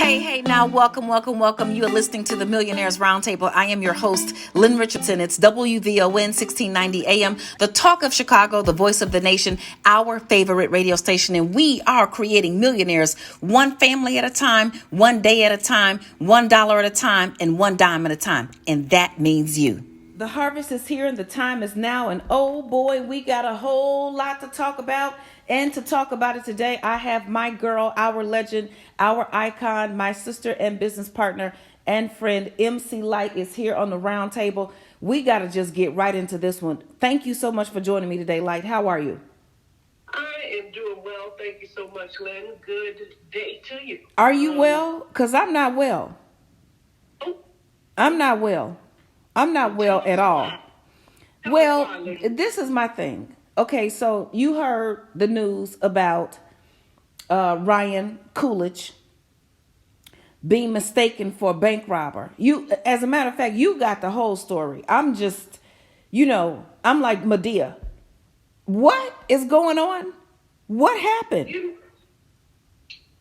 Hey, now welcome. You are listening to the Millionaires Roundtable. I am your host, Lynn Richardson. It's WVON 1690 AM, the talk of Chicago, the voice of the nation, our favorite radio station. And we are creating millionaires one family at a time, one day at a time, $1 at a time, and one dime at a time. And that means you. The harvest is here and the time is now. And oh boy, we got a whole lot to talk about. And to talk about it today, I have my girl, our legend, our icon, my sister and business partner and friend, MC Light, is here on the round table. We got to just get right into this one. Thank you so much for joining me today, Light. How are you? I am doing well. Thank you so much, Lynn. Good day to you. Are you well? Because I'm not well. Oh. I'm not well. I'm not well at all. Well, this is my thing. Okay, so you heard the news about Ryan Coolidge being mistaken for a bank robber. As a matter of fact, you got the whole story. I'm just, I'm like Medea. What is going on? What happened?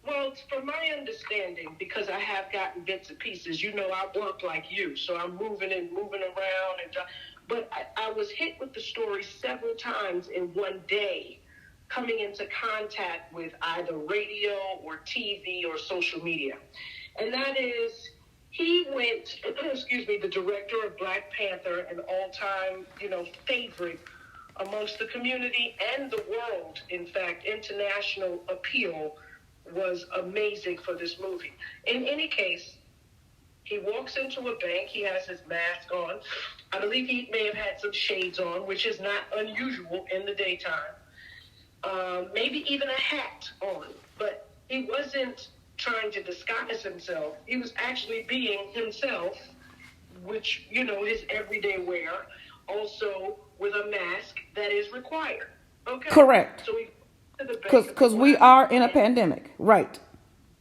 Well, from my understanding, because I have gotten bits and pieces, I work like you, so I'm moving around, but I was hit with the story several times in one day, coming into contact with either radio or TV or social media. And that is, he went, the director of Black Panther, an all-time, favorite amongst the community and the world. In fact, international appeal was amazing for this movie. In any case, he walks into a bank. He has his mask on. I believe he may have had some shades on, which is not unusual in the daytime. Maybe even a hat on. But he wasn't trying to disguise himself. He was actually being himself, which, his everyday wear, also with a mask that is required. Okay? Correct. So because we are in a pandemic, right?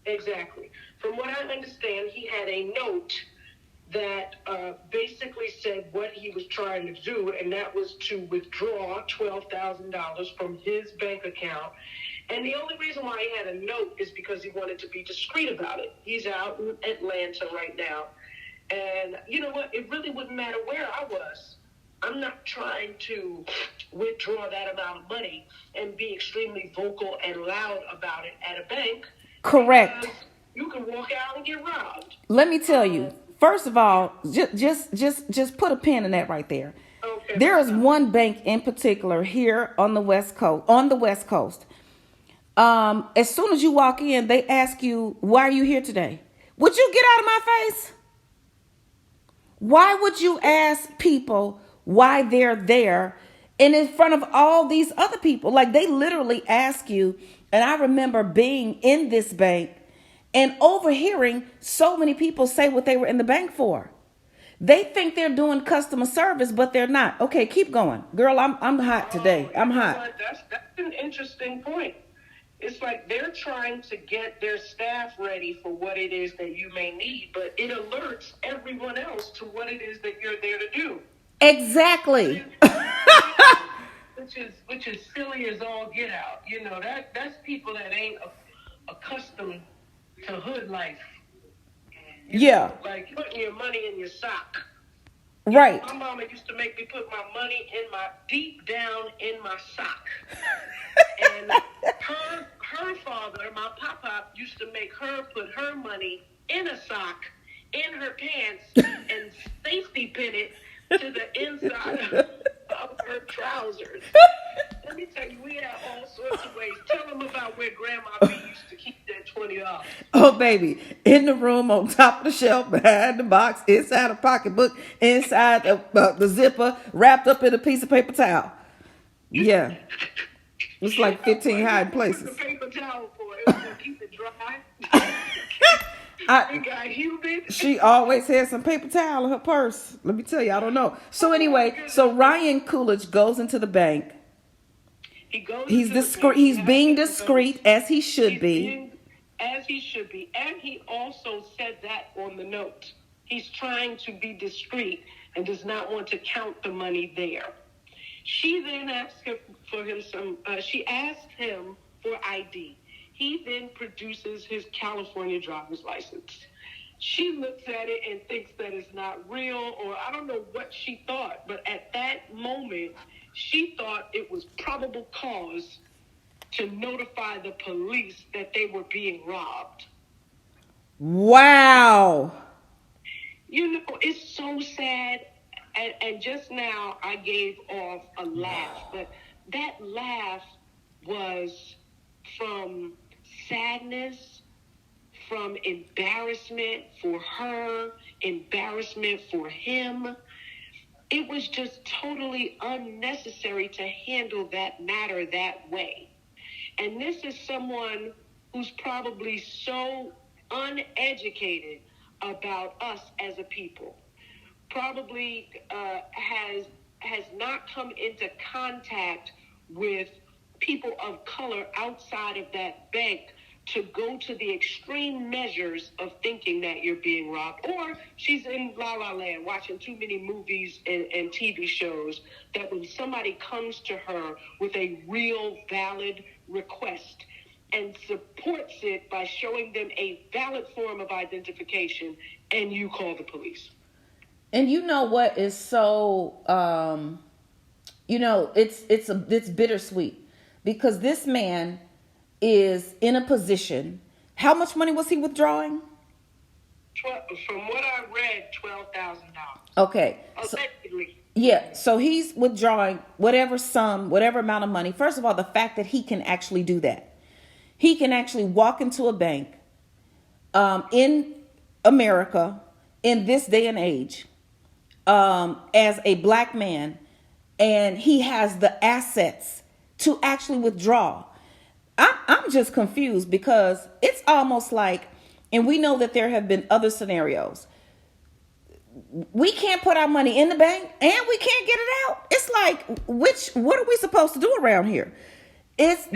Exactly. From what I understand, he had a note that basically said what he was trying to do, and that was to withdraw $12,000 from his bank account. And the only reason why he had a note is because he wanted to be discreet about it. He's out in Atlanta right now. And you know what? It really wouldn't matter where I was. I'm not trying to withdraw that amount of money and be extremely vocal and loud about it at a bank. Correct. You can walk out and get robbed. Let me tell you. First of all, just put a pin in that right there. Okay. There is one bank in particular here on the West Coast. As soon as you walk in, they ask you, "Why are you here today?" Would you get out of my face? Why would you ask people why they're there and in front of all these other people? Like, they literally ask you. And I remember being in this bank and overhearing so many people say what they were in the bank for. They think they're doing customer service, but they're not. Okay, keep going. Girl, I'm hot today. I'm hot. That's an interesting point. It's like they're trying to get their staff ready for what it is that you may need, but it alerts everyone else to what it is that you're there to do. Exactly. Which is silly as all get out. That's people that ain't accustomed to hood life. Like putting your money in your sock. Right. My mama used to make me put my money deep down in my sock. And her father, my pop, used to make her put her money in a sock, in her pants, and safety pin it to the inside of her trousers. Let me tell you, we had all sorts of ways. Tell them about where Grandma B used to keep that $20. Oh, baby. In the room, on top of the shelf, behind the box, inside a pocketbook, inside the zipper, wrapped up in a piece of paper towel. Yeah. It's like 15 hiding places. The paper towel for it. It was going to keep it dry. She always had some paper towel in her purse. Let me tell you, I don't know. So anyway, so Ryan Coolidge goes into the bank. He's discreet. He's being discreet as he should be. And he also said that on the note. He's trying to be discreet and does not want to count the money there. She then asked him for ID. He then produces his California driver's license. She looks at it and thinks that it's not real, or I don't know what she thought, but at that moment, she thought it was probable cause to notify the police that they were being robbed. Wow. You know, it's so sad. And just now I gave off a laugh, but that laugh was from sadness, from embarrassment for her, embarrassment for him. It was just totally unnecessary to handle that matter that way. And this is someone who's probably so uneducated about us as a people, probably has not come into contact with people of color outside of that bank to go to the extreme measures of thinking that you're being robbed. Or she's in La La Land watching too many movies and TV shows that when somebody comes to her with a real valid request and supports it by showing them a valid form of identification, and you call the police. And you know what is so, it's bittersweet, because this man is in a position. How much money was he withdrawing? From what I read, $12,000. Okay. So he's withdrawing whatever amount of money. First of all, the fact that he can actually do that. He can actually walk into a bank in America in this day and age as a black man, and he has the assets to actually withdraw. I'm just confused, because it's almost like, and we know that there have been other scenarios. We can't put our money in the bank and we can't get it out. It's like, what are we supposed to do around here? That's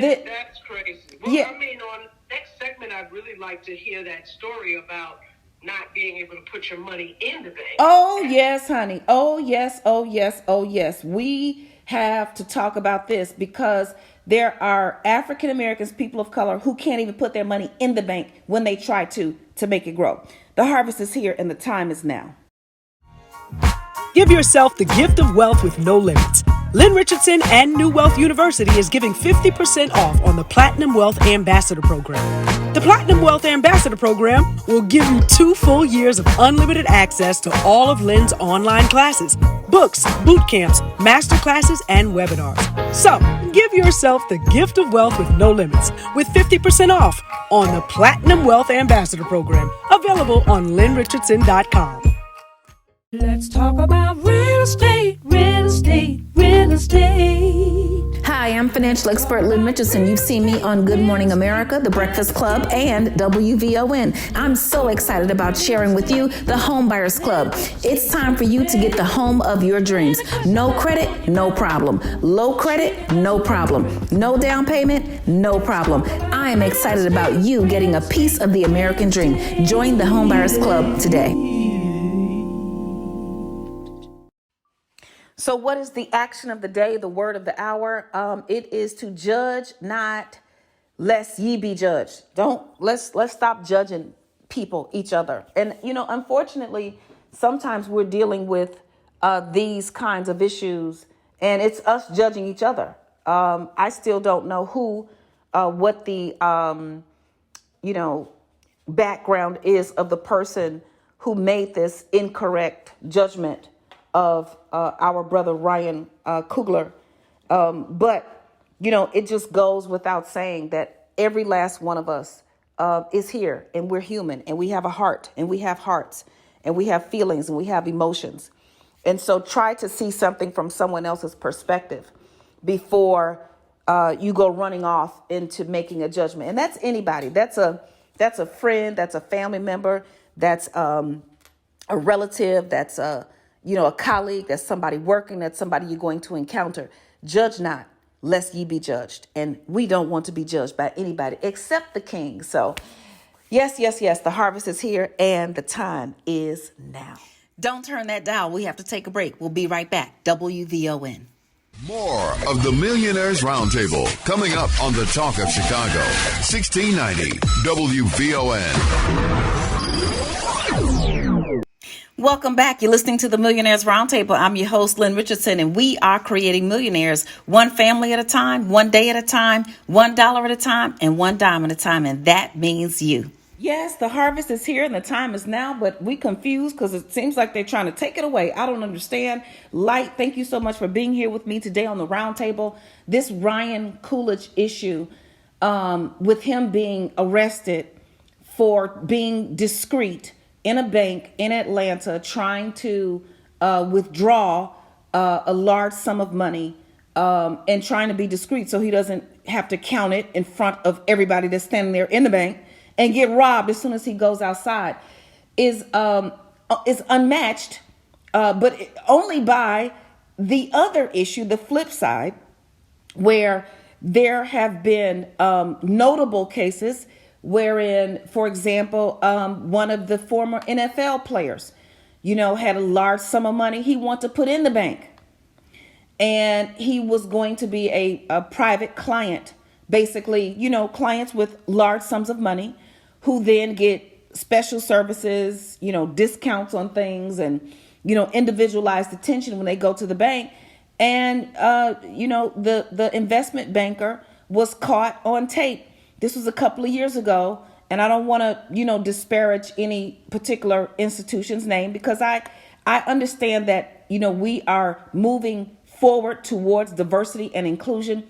crazy. Well, yeah. I mean, on next segment, I'd really like to hear that story about not being able to put your money in the bank. Oh, yes, honey. Oh, yes. Oh, yes. Oh, yes. We have to talk about this, because there are African Americans, people of color, who can't even put their money in the bank when they try to make it grow. The harvest is here and the time is now. Give yourself the gift of wealth with no limits. Lynn Richardson and New Wealth University is giving 50% off on the Platinum Wealth Ambassador Program. The Platinum Wealth Ambassador Program will give you 2 full years of unlimited access to all of Lynn's online classes, books, boot camps, master classes, and webinars. So, give yourself the gift of wealth with no limits with 50% off on the Platinum Wealth Ambassador Program, available on lynnrichardson.com. Let's talk about real estate, real estate, real estate. Hi, I'm financial expert Lynn Richardson. You've seen me on Good Morning America, The Breakfast Club, and WVON. I'm so excited about sharing with you the Home Buyers Club. It's time for you to get the home of your dreams. No credit, no problem. Low credit, no problem. No down payment, no problem. I am excited about you getting a piece of the American dream. Join the Home Buyers Club today. So what is the action of the day, the word of the hour? It is to judge not, lest ye be judged. Let's stop judging people, each other. And, unfortunately, sometimes we're dealing with these kinds of issues, and it's us judging each other. I still don't know what the, background is of the person who made this incorrect judgment of our brother Ryan Coogler. But, it just goes without saying that every last one of us is here, and we're human, and we have a heart, and we have hearts, and we have feelings, and we have emotions. And so try to see something from someone else's perspective before you go running off into making a judgment. And that's anybody. That's a friend, that's a family member, that's a relative, that's a colleague, that's somebody working, that's somebody you're going to encounter. Judge not, lest ye be judged. And we don't want to be judged by anybody except the King. So yes, the harvest is here and the time is now. Don't turn that dial. We have to take a break. We'll be right back. WVON. More of the Millionaires Roundtable coming up on the Talk of Chicago, 1690 WVON. Welcome back. You're listening to the Millionaires Roundtable. I'm your host, Lynn Richardson, and we are creating millionaires one family at a time, one day at a time, $1 at a time, and one dime at a time. And that means you. Yes, the harvest is here and the time is now, but we confused because it seems like they're trying to take it away. I don't understand. Light, thank you so much for being here with me today on the roundtable. This Ryan Coolidge issue, with him being arrested for being discreet in a bank in Atlanta, trying to withdraw a large sum of money and trying to be discreet so he doesn't have to count it in front of everybody that's standing there in the bank and get robbed as soon as he goes outside is unmatched, but only by the other issue, the flip side, where there have been notable cases wherein, for example, one of the former NFL players, had a large sum of money he wanted to put in the bank. And he was going to be a private client, basically, clients with large sums of money who then get special services, discounts on things and, individualized attention when they go to the bank. And, the investment banker was caught on tape. This was a couple of years ago. And I don't want to, disparage any particular institution's name because I understand that, we are moving forward towards diversity and inclusion.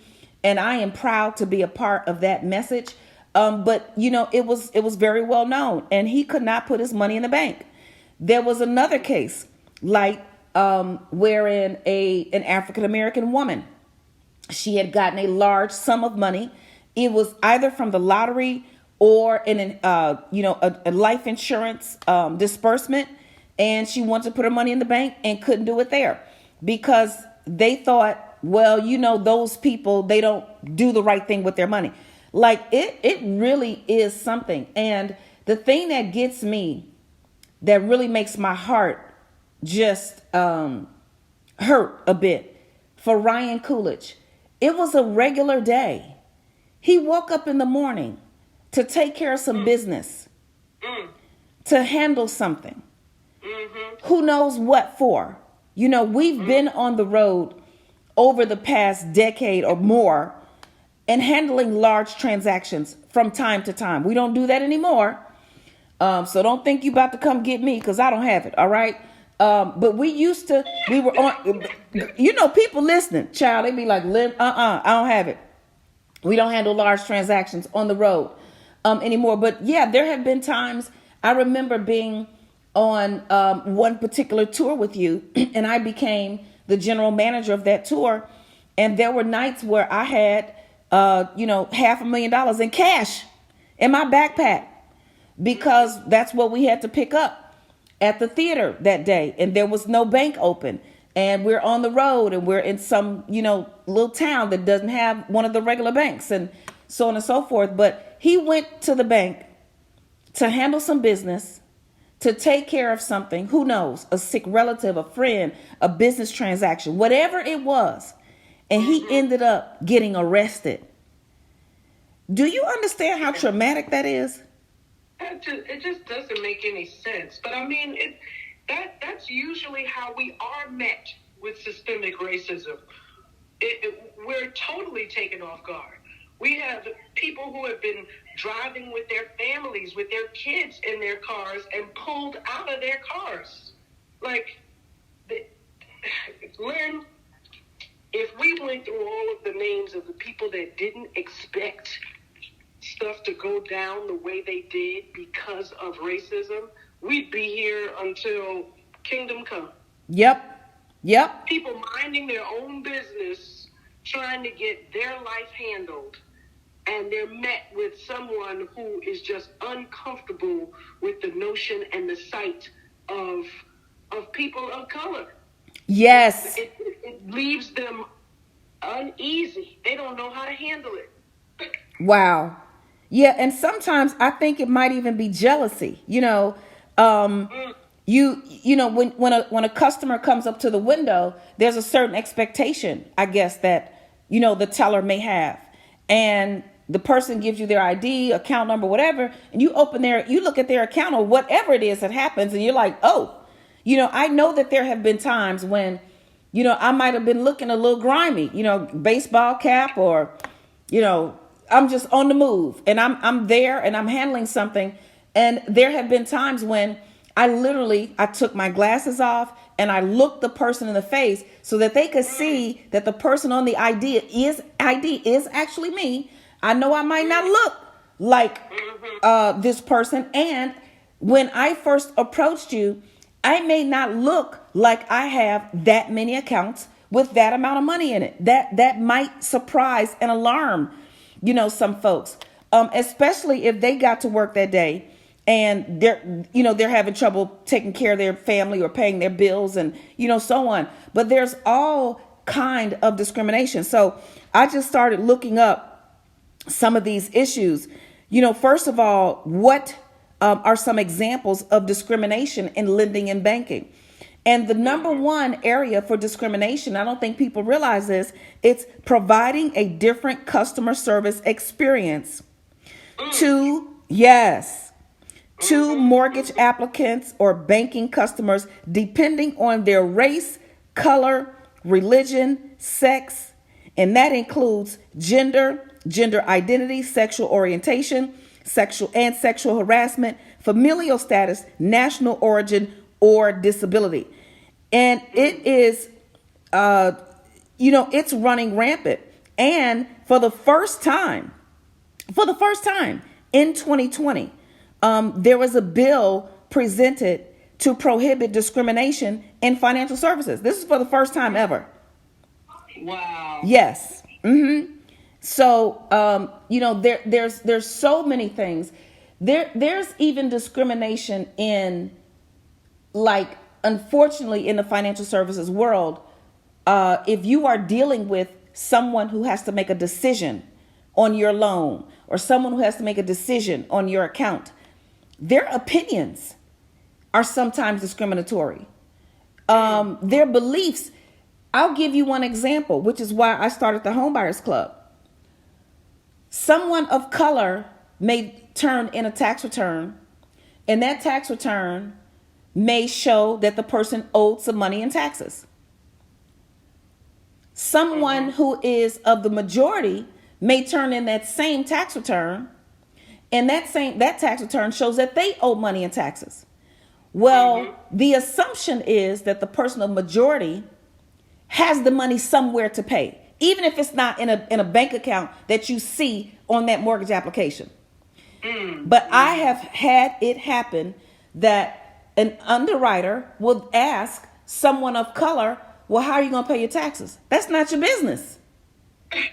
And I am proud to be a part of that message. But it was very well known, and he could not put his money in the bank. There was another case, wherein an African American woman, she had gotten a large sum of money. It was either from the lottery or in a life insurance disbursement, and she wanted to put her money in the bank and couldn't do it there because they thought, well, those people, they don't do the right thing with their money. It really is something. And the thing that gets me, that really makes my heart just hurt a bit for Ryan Coolidge, it was a regular day. He woke up in the morning to take care of some business, to handle something. Who knows what for? We've been on the road over the past decade or more and handling large transactions from time to time. We don't do that anymore. So don't think you about to come get me because I don't have it. All right. But we were on, people listening, child, they be like, Lynn, I don't have it. We don't handle large transactions on the road anymore. But yeah, there have been times I remember being on one particular tour with you and I became the general manager of that tour. And there were nights where I had $500,000 in cash in my backpack because that's what we had to pick up at the theater that day. And there was no bank open and we're on the road and we're in some, little town that doesn't have one of the regular banks and so on and so forth. But he went to the bank to handle some business, to take care of something, who knows, a sick relative, a friend, a business transaction, whatever it was. And he ended up getting arrested. Do you understand how traumatic that is? It just doesn't make any sense. But I mean, that's usually how we are met with systemic racism. We're totally taken off guard. We have people who have been driving with their families, with their kids in their cars and pulled out of their cars. Lynn, if we went through all of the names of the people that didn't expect stuff to go down the way they did because of racism, we'd be here until kingdom come. Yep. People minding their own business, trying to get their life handled, and they're met with someone who is just uncomfortable with the notion and the sight of people of color. Yes. It leaves them uneasy. They don't know how to handle it. Wow. Yeah, and sometimes I think it might even be jealousy. You know, when a customer comes up to the window, there's a certain expectation, I guess, that, you know, the teller may have. And the person gives you their ID, account number, whatever, and you look at their account or whatever it is that happens, and you're like, oh, you know, I know that there have been times when, you know, I might have been looking a little grimy, you know, baseball cap, or, you know, I'm just on the move and I'm there and I'm handling something. And there have been times when I took my glasses off and I looked the person in the face so that they could see that the person on the ID is actually me. I know I might not look like this person. And when I first approached you, I may not look like I have that many accounts with that amount of money in it. That might surprise and alarm, you know, some folks, especially if they got to work that day and they're having trouble taking care of their family or paying their bills and, you know, so on. But there's all kind of discrimination. So I just started looking up some of these issues. You know, first of all, what are some examples of discrimination in lending and banking? And the number one area for discrimination, I don't think people realize this, it's providing a different customer service experience to mortgage applicants or banking customers, depending on their race, color, religion, sex, and that includes gender identity, sexual orientation, sexual harassment, familial status, national origin, or disability. And it is, it's running rampant. And for the first time in 2020, there was a bill presented to prohibit discrimination in financial services. This is for the first time ever. Wow. Yes. Mm-hmm. So, there's so many things. There's even discrimination in, like, unfortunately, in the financial services world, if you are dealing with someone who has to make a decision on your loan or someone who has to make a decision on your account, their opinions are sometimes discriminatory. Their beliefs. I'll give you one example, which is why I started the Homebuyers Club. Someone of color may turn in a tax return, and that tax return may show that the person owed some money in taxes. Someone who is of the majority may turn in that same tax return, and that tax return shows that they owe money in taxes. Well, the assumption is that the person of majority has the money somewhere to pay, even if it's not in a bank account that you see on that mortgage application. But I have had it happen that an underwriter will ask someone of color, well, how are you going to pay your taxes? That's not your business.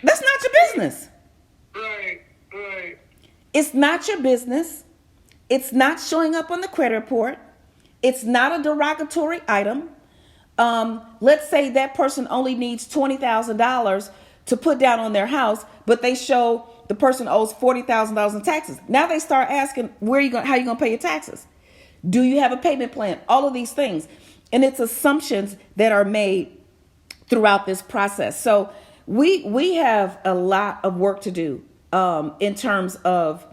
That's not your business. Right. It's not your business. It's not showing up on the credit report. It's not a derogatory item. Let's say that person only needs $20,000 to put down on their house, but they show the person owes $40,000 in taxes. Now they start asking, how are you going to pay your taxes? Do you have a payment plan? All of these things. And it's assumptions that are made throughout this process. So we have a lot of work to do in terms of,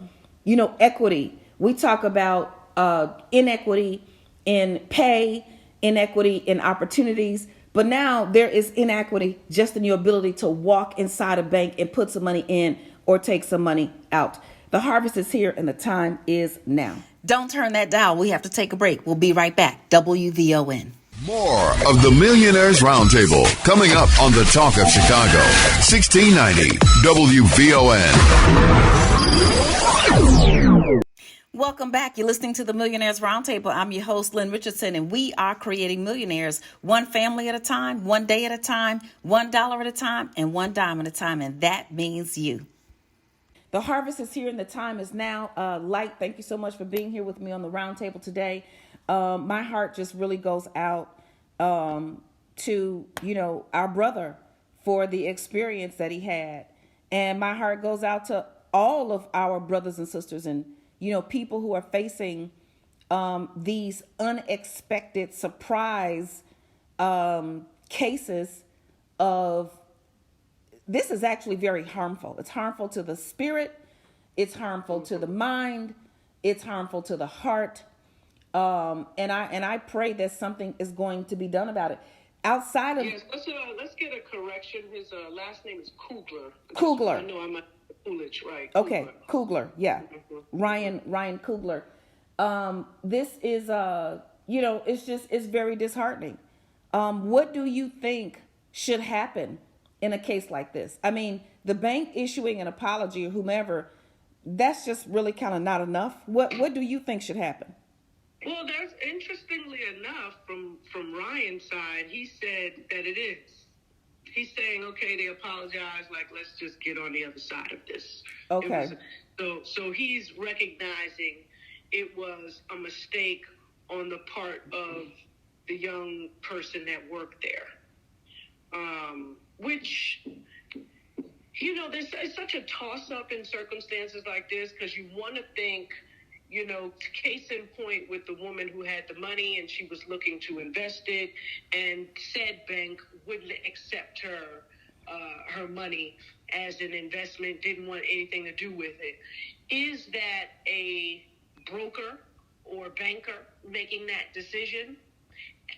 equity. We talk about inequity in pay, inequity in opportunities, but now there is inequity just in your ability to walk inside a bank and put some money in or take some money out. The harvest is here and the time is now. Don't turn that dial. We have to take a break. We'll be right back. WVON. More of the Millionaires Roundtable coming up on the Talk of Chicago, 1690 WVON. Welcome back. You're listening to the Millionaires Roundtable. I'm your host, Lynn Richardson, and we are creating millionaires one family at a time, one day at a time, $1 at a time, and one dime at a time. And that means you. The harvest is here and the time is now. Light, thank you so much for being here with me on the roundtable today. My heart just really goes out to, our brother for the experience that he had. And my heart goes out to all of our brothers and sisters and, people who are facing these unexpected surprise cases of this is actually very harmful. It's harmful to the spirit. It's harmful to the mind. It's harmful to the heart. And I pray that something is going to be done about it. Outside of yes, let's get a correction. His last name is Kugler. Kugler. I know I'm Coolidge, right? Okay, Kugler. Yeah, Mm-hmm. Ryan Kugler. This is it's very disheartening. What do you think should happen in a case like this? I mean, the bank issuing an apology or whomever, that's just really kind of not enough. What do you think should happen? Well, that's interestingly enough from Ryan's side, he said that it is. He's saying, okay, they apologize. Like, let's just get on the other side of this. Okay. So he's recognizing it was a mistake on the part of the young person that worked there. Which, there's such a toss-up in circumstances like this because you want to think, case in point with the woman who had the money and she was looking to invest it, and said bank wouldn't accept her money as an investment, didn't want anything to do with it. Is that a broker or banker making that decision,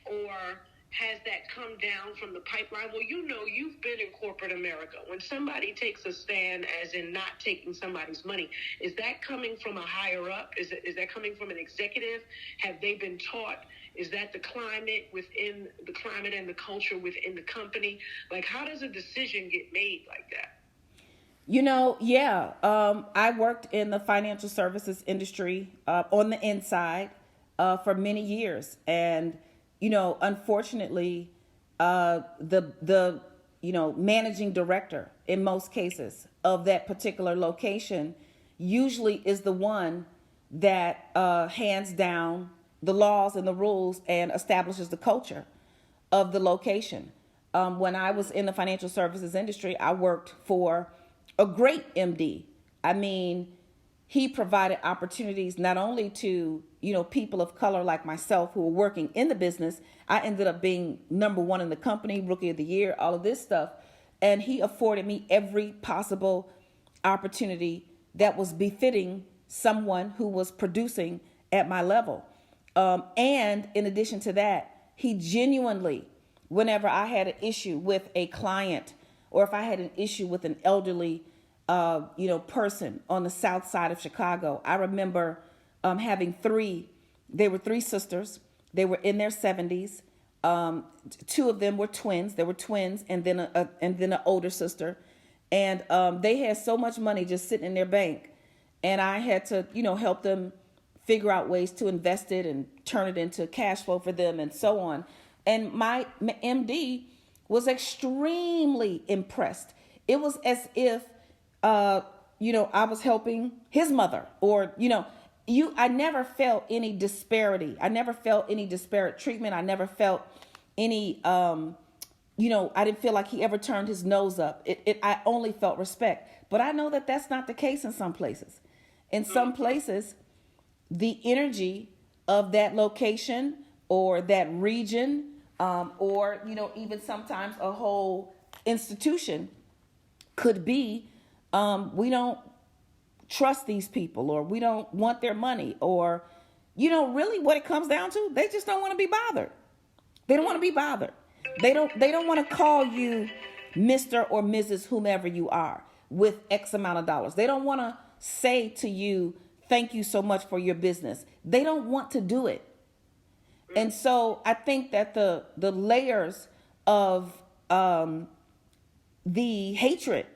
or has that come down from the pipeline? Well, you've been in corporate America. When somebody takes a stand, as in not taking somebody's money, is that coming from a higher up? Is that coming from an executive? Have they been taught? Is that the climate and the culture within the company? Like, how does a decision get made like that? I worked in the financial services industry on the inside for many years, and unfortunately, the managing director in most cases of that particular location usually is the one that hands down the laws and the rules and establishes the culture of the location. When I was in the financial services industry, I worked for a great MD. I mean, he provided opportunities not only to, people of color like myself who were working in the business. I ended up being number one in the company, rookie of the year, all of this stuff. And he afforded me every possible opportunity that was befitting someone who was producing at my level. And in addition to that, he genuinely, whenever I had an issue with a client, or if I had an issue with an elderly person on the south side of Chicago. I remember having three sisters. They were in their 70s. Two of them were twins. They were twins, and then an older sister. And they had so much money just sitting in their bank. And I had to, help them figure out ways to invest it and turn it into cash flow for them and so on. And my MD was extremely impressed. It was as if I was helping his mother, or, I never felt any disparity. I never felt any disparate treatment. I never felt any, I didn't feel like he ever turned his nose up. I only felt respect. But I know that that's not the case in some places. In some places, the energy of that location or that region, or, even sometimes a whole institution could be, we don't trust these people, or we don't want their money, or, really what it comes down to, they just don't want to be bothered. They don't want to be bothered. They don't want to call you Mr. or Mrs. whomever you are with X amount of dollars. They don't want to say to you, thank you so much for your business. They don't want to do it. And so I think that the layers of the hatred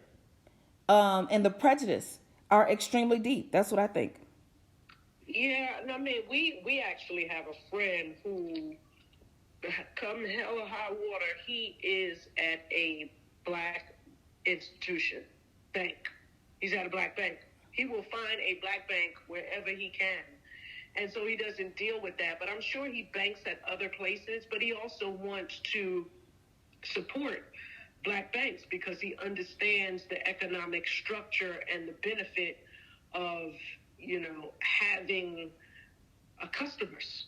and the prejudice are extremely deep. That's what I think. Yeah, I mean, we actually have a friend who, come hell or high water, he is at a black institution, bank. He's at a black bank. He will find a black bank wherever he can. And so he doesn't deal with that. But I'm sure he banks at other places, but he also wants to support black banks because he understands the economic structure and the benefit of, having customers.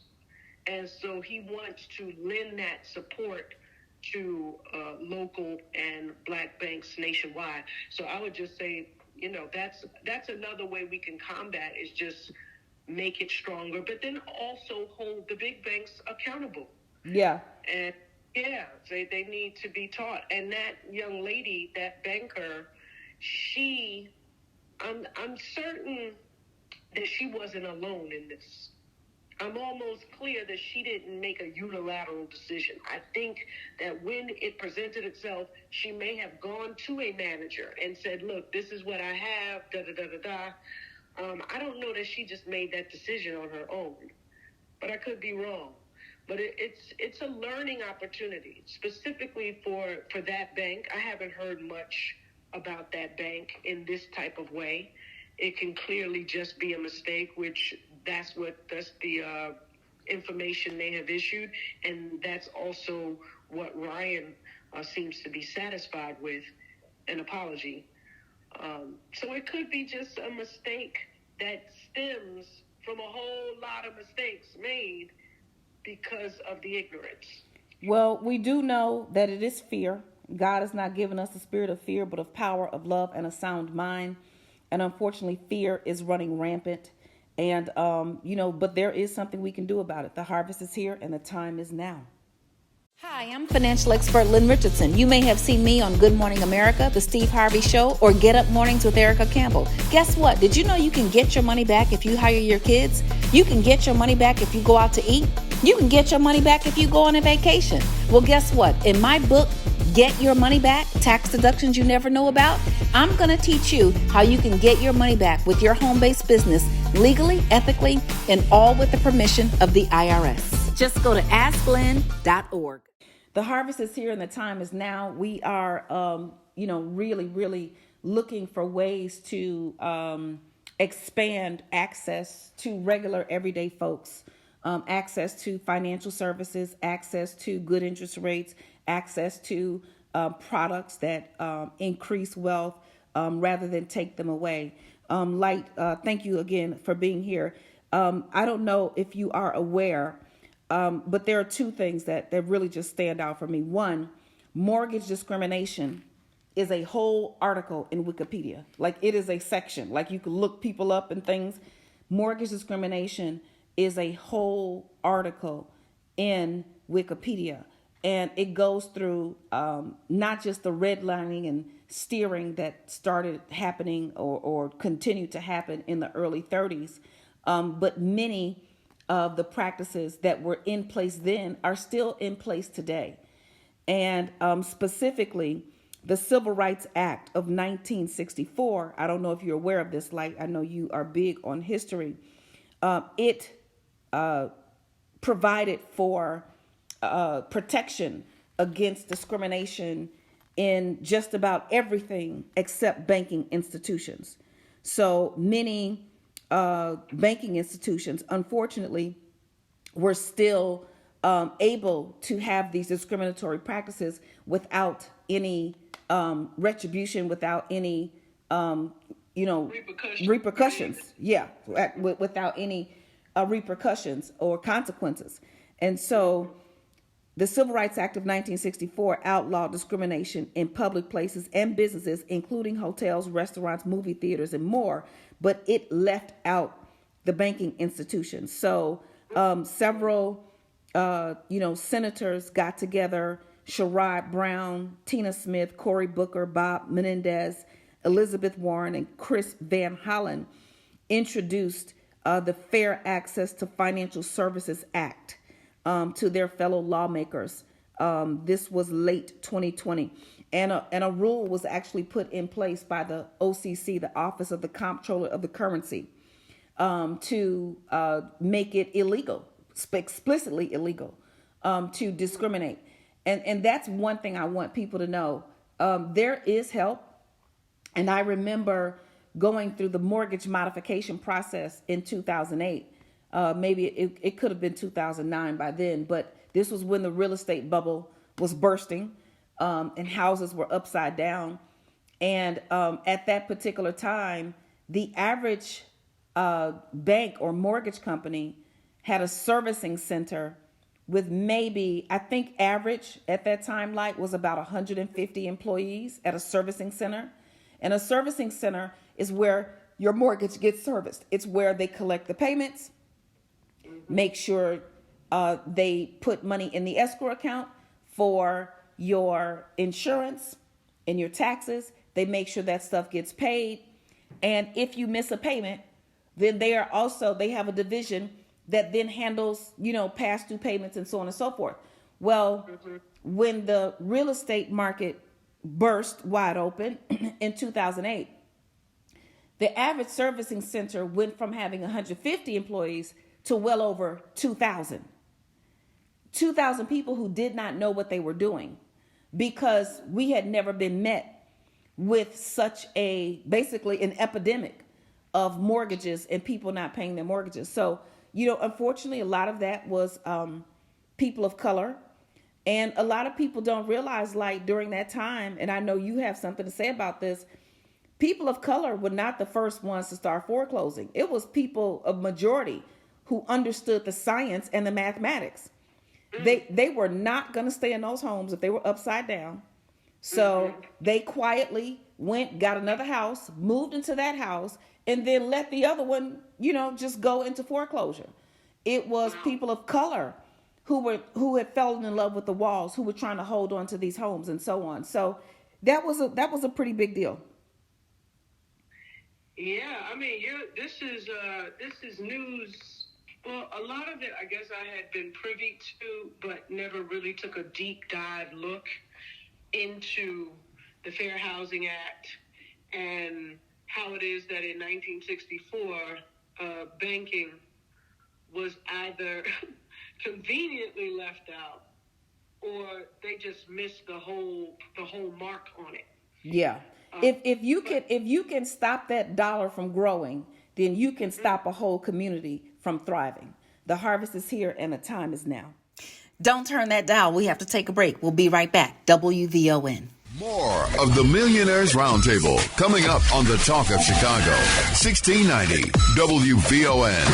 And so he wants to lend that support to local and black banks nationwide. So I would just say, that's another way we can combat is just make it stronger, but then also hold the big banks accountable. Yeah. And they need to be taught. And that young lady, that banker, I'm certain that she wasn't alone in this. I'm almost clear that she didn't make a unilateral decision. I think that when it presented itself, she may have gone to a manager and said, look, this is what I have, I don't know that she just made that decision on her own, but I could be wrong. But it's a learning opportunity, specifically for that bank. I haven't heard much about that bank in this type of way. It can clearly just be a mistake, which that's the information they have issued, and that's also what Ryan seems to be satisfied with, an apology. So it could be just a mistake that stems from a whole lot of mistakes made because of the ignorance. Well, we do know that it is fear. God has not given us the spirit of fear, but of power, of love, and a sound mind. And unfortunately, fear is running rampant. And, but there is something we can do about it. The harvest is here and the time is now. Hi, I'm financial expert Lynn Richardson. You may have seen me on Good Morning America, The Steve Harvey Show, or Get Up Mornings with Erica Campbell. Guess what? Did you know you can get your money back if you hire your kids? You can get your money back if you go out to eat. You can get your money back if you go on a vacation. Well, guess what? In my book, Get Your Money Back, Tax Deductions You Never Know About, I'm going to teach you how you can get your money back with your home-based business legally, ethically, and all with the permission of the IRS. Just go to asklynn.org. The harvest is here and the time is now. We are, really, really looking for ways to expand access to regular everyday folks, access to financial services, access to good interest rates, access to products that increase wealth rather than take them away. Light, thank you again for being here. I don't know if you are aware, but there are two things that really just stand out for me. One, mortgage discrimination is a whole article in Wikipedia. Like, it is a section. Like, you can look people up and things. Mortgage discrimination is a whole article in Wikipedia. And it goes through not just the redlining and steering that started happening or continued to happen in the early 30s, but many of the practices that were in place then are still in place today. And specifically, the Civil Rights Act of 1964, I don't know if you're aware of this, Light, I know you are big on history. It provided for protection against discrimination in just about everything except banking institutions. So many banking institutions, unfortunately, were still able to have these discriminatory practices without any retribution, without any, repercussions. Yeah, without any repercussions or consequences. And so the Civil Rights Act of 1964 outlawed discrimination in public places and businesses, including hotels, restaurants, movie theaters, and more, but it left out the banking institutions. So several, senators got together, Sherrod Brown, Tina Smith, Cory Booker, Bob Menendez, Elizabeth Warren, and Chris Van Hollen introduced the Fair Access to Financial Services Act to their fellow lawmakers. This was late 2020. And a rule was actually put in place by the OCC, the Office of the Comptroller of the Currency, to make it illegal, explicitly illegal, to discriminate. And that's one thing I want people to know. There is help. And I remember going through the mortgage modification process in 2008. Maybe it could have been 2009 by then, but this was when the real estate bubble was bursting and houses were upside down. And at that particular time, the average bank or mortgage company had a servicing center with maybe, I think average at that time, like, was about 150 employees at a servicing center. And a servicing center is where your mortgage gets serviced. It's where they collect the payments, make sure they put money in the escrow account for your insurance and your taxes. They make sure that stuff gets paid. And if you miss a payment, then they have a division that then handles, past due payments and so on and so forth. Well, when the real estate market burst wide open in 2008, the average servicing center went from having 150 employees to well over 2,000. 2,000 people who did not know what they were doing, because we had never been met with such basically an epidemic of mortgages and people not paying their mortgages. So, unfortunately, a lot of that was people of color. And a lot of people don't realize, like, during that time, and I know you have something to say about this, people of color were not the first ones to start foreclosing. It was people, a majority, who understood the science and the mathematics. They were not going to stay in those homes if they were upside down. So they quietly went, got another house, moved into that house, and then let the other one, just go into foreclosure. It was people of color who had fallen in love with the walls, who were trying to hold on to these homes and so on. So that was a pretty big deal. Yeah, I mean, this is news. Well, a lot of it, I guess, I had been privy to, but never really took a deep dive look into the Fair Housing Act and how it is that in 1964, banking was either conveniently left out or they just missed the whole mark on it. Yeah. If you can stop that dollar from growing, then you can stop a whole community from thriving. The harvest is here and the time is now. Don't turn that dial. We have to take a break. We'll be right back. WVON. More of the Millionaires Roundtable coming up on the Talk of Chicago. 1690 WVON.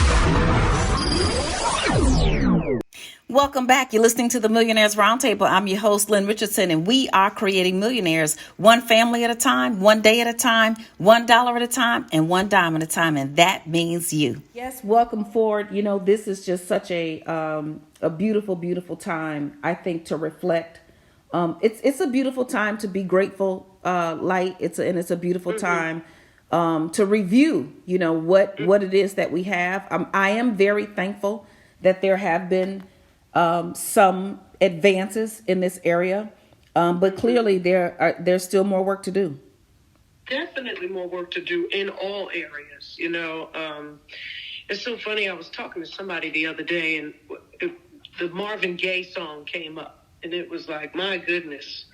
Welcome back. You're listening to the Millionaires Roundtable. I'm your host, Lynn Richardson, and we are creating millionaires one family at a time, one day at a time, $1 at a time, and one dime at a time. And that means you. Yes, welcome forward. This is just such a beautiful, beautiful time, I think, to reflect. It's a beautiful time to be grateful, light. It's a beautiful time to review, what it is that we have. I am very thankful that there have been some advances in this area, but clearly there's still more work to do. Definitely more work to do in all areas. It's so funny. I was talking to somebody the other day, and the Marvin Gaye song came up, and it was like, my goodness,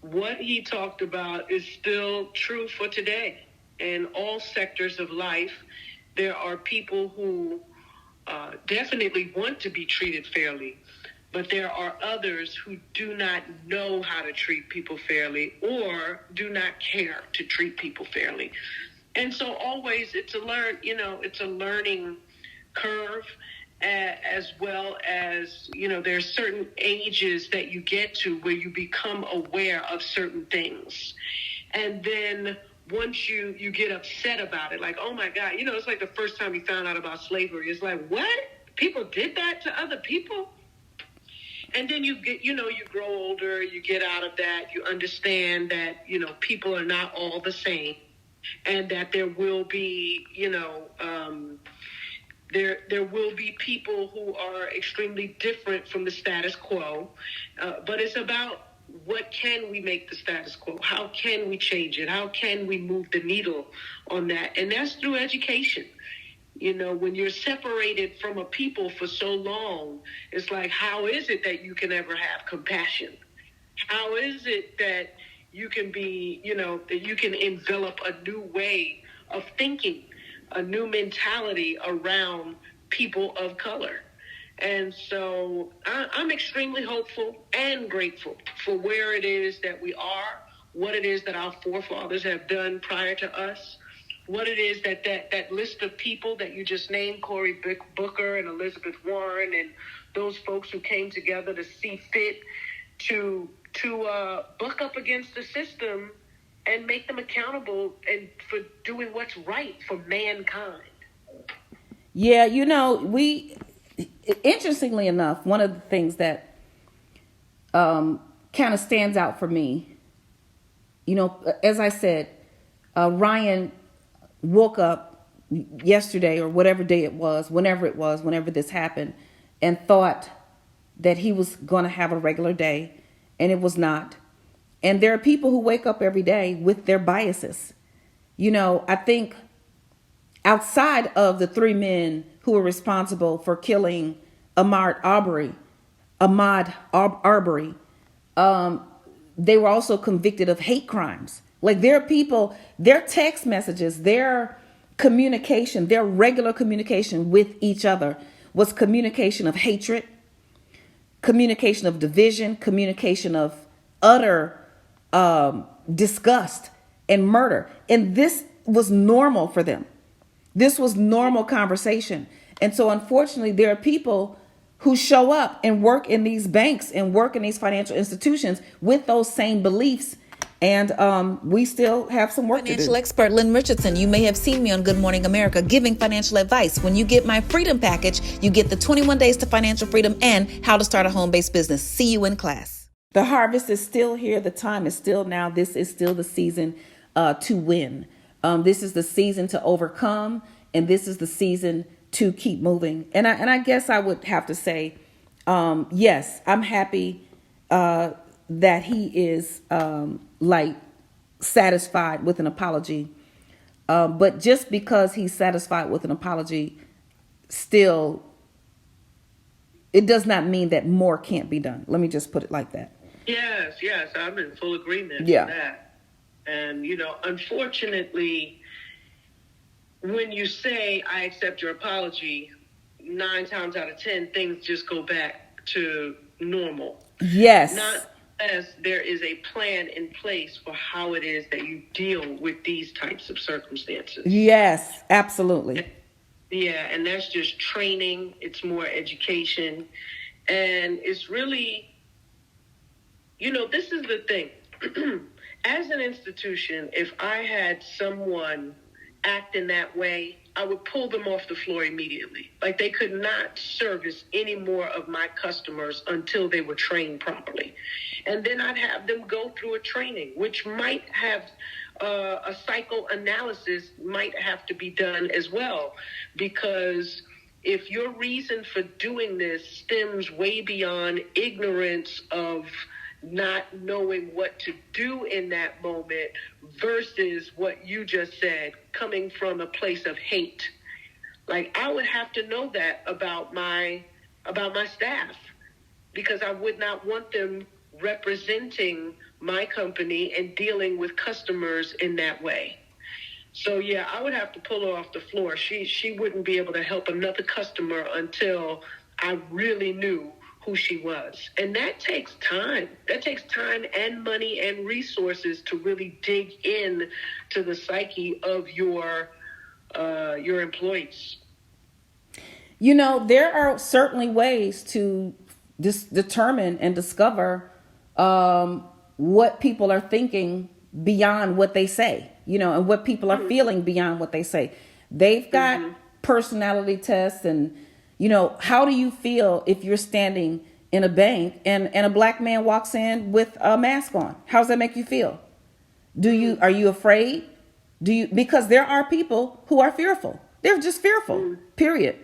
what he talked about is still true for today. In all sectors of life, there are people who definitely want to be treated fairly, but there are others who do not know how to treat people fairly or do not care to treat people fairly. And so always it's a learning curve, as well as, there's certain ages that you get to where you become aware of certain things. And then once you get upset about it, like, oh my God, it's like the first time you found out about slavery. It's like, what? People did that to other people? And then you get, you grow older, you get out of that, you understand that, people are not all the same, and that there will be, there will be people who are extremely different from the status quo, but it's about, what can we make the status quo? How can we change it? How can we move the needle on that? And that's through education. When you're separated from a people for so long, it's like, how is it that you can ever have compassion? How is it that you can be, that you can envelop a new way of thinking, a new mentality around people of color? And so I'm extremely hopeful and grateful for where it is that we are, what it is that our forefathers have done prior to us, what it is that list of people that you just named, Cory Booker and Elizabeth Warren, and those folks who came together to see fit to buck up against the system and make them accountable and for doing what's right for mankind. Yeah, interestingly enough, one of the things that kind of stands out for me, as I said, Ryan woke up yesterday or whatever day it was, whenever this happened, and thought that he was going to have a regular day, and it was not. And there are people who wake up every day with their biases. I think outside of the three men who were responsible for killing Ahmaud Arbery, they were also convicted of hate crimes. Like, there are people, their text messages, their communication, their regular communication with each other was communication of hatred, communication of division, communication of utter disgust and murder. And this was normal for them. This was normal conversation. And so unfortunately, there are people who show up and work in these banks and work in these financial institutions with those same beliefs. And we still have some work to do. Financial expert Lynn Richardson. You may have seen me on Good Morning America giving financial advice. When you get my freedom package, you get the 21 days to financial freedom and how to start a home-based business. See you in class. The harvest is still here. The time is still now. This is still the season to win. This is the season to overcome, and this is the season to keep moving. And I guess I would have to say, yes, I'm happy that he is satisfied with an apology. But just because he's satisfied with an apology, still, it does not mean that more can't be done. Let me just put it like that. Yes, I'm in full agreement with that. And, unfortunately, when you say, I accept your apology, 9 times out of 10, things just go back to normal. Yes. Not unless there is a plan in place for how it is that you deal with these types of circumstances. Yes, absolutely. Yeah, and that's just training. It's more education. And it's really, this is the thing. As an institution, if I had someone act in that way, I would pull them off the floor immediately. Like, they could not service any more of my customers until they were trained properly. And then I'd have them go through a training, which might have a psychoanalysis might have to be done as well. Because if your reason for doing this stems way beyond ignorance of not knowing what to do in that moment versus what you just said, coming from a place of hate. Like, I would have to know that about my staff, because I would not want them representing my company and dealing with customers in that way. So yeah, I would have to pull her off the floor. She wouldn't be able to help another customer until I really knew who she was. And that takes time. That takes time and money and resources to really dig in to the psyche of your employees. There are certainly ways to determine and discover what people are thinking beyond what they say, and what people are feeling beyond what they say. They've got personality tests and, how do you feel if you're standing in a bank and a black man walks in with a mask on? How does that make you feel? Are you afraid? Because there are people who are fearful. They're just fearful, period.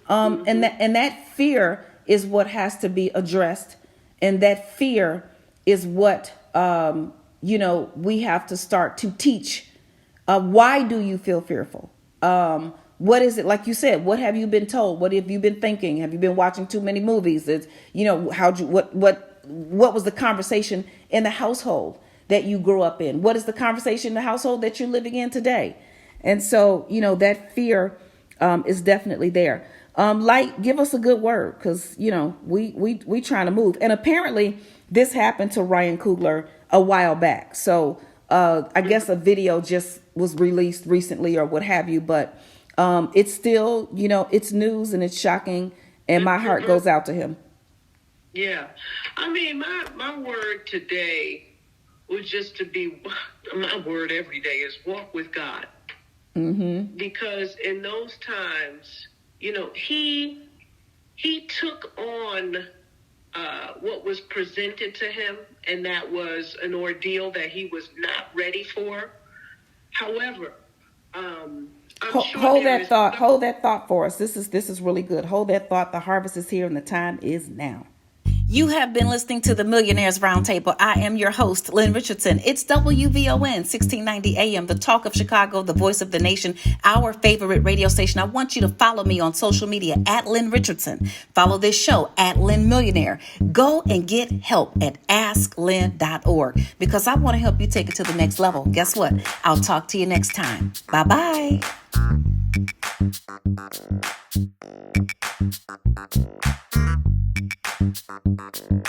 And that fear is what has to be addressed. And that fear is what, we have to start to teach. Why do you feel fearful? What is it? Like you said, what have you been told? What have you been thinking? Have you been watching too many movies? What was the conversation in the household that you grew up in? What is the conversation in the household that you're living in today? And so, that fear is definitely there. Light, give us a good word, because, we trying to move. And apparently this happened to Ryan Coogler a while back. So I guess a video just was released recently or what have you, but it's still, it's news and it's shocking, and my heart goes out to him. Yeah. I mean, my word today was just to be, my word every day is walk with God. Mm-hmm. Because in those times, he took on what was presented to him, and that was an ordeal that he was not ready for. However, hold that thought for us. This is really good. Hold that thought. The harvest is here and the time is now. You have been listening to the Millionaires Roundtable. I am your host, Lynn Richardson. It's WVON 1690 AM, the talk of Chicago, the voice of the nation, our favorite radio station. I want you to follow me on social media at Lynn Richardson. Follow this show at Lynn Millionaire. Go and get help at asklynn.org because I want to help you take it to the next level. Guess what? I'll talk to you next time. Bye-bye. Thank you.